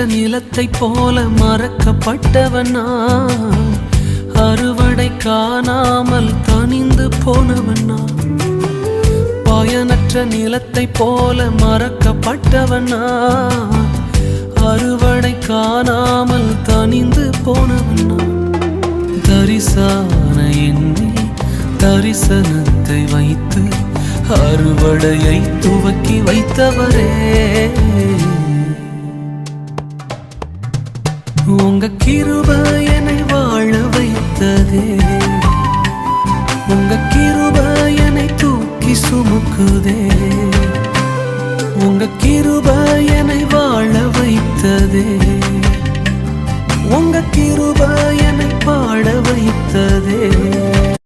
நிலத்தை போல மறக்கப்பட்டவன் நான், அறுவடை காணாமல் தனிந்து போனவன் நான். பயனற்ற நிலத்தை போல மறக்கப்பட்டவன் நான், அறுவடை காணாமல் தனிந்து போனவன் நான். தரிசான எண்ணில் தரிசனத்தை வைத்து அறுவடையை துவக்கி வைத்தவரே, உங்க கிருபை என்னை வாழ வைத்ததே, உங்க கிருபை என்னை தூக்கி சுமக்குதே, உங்க கிருபை என்னை வாழ வைத்ததே, உங்க கிருபை என்னை பாட வைத்ததே.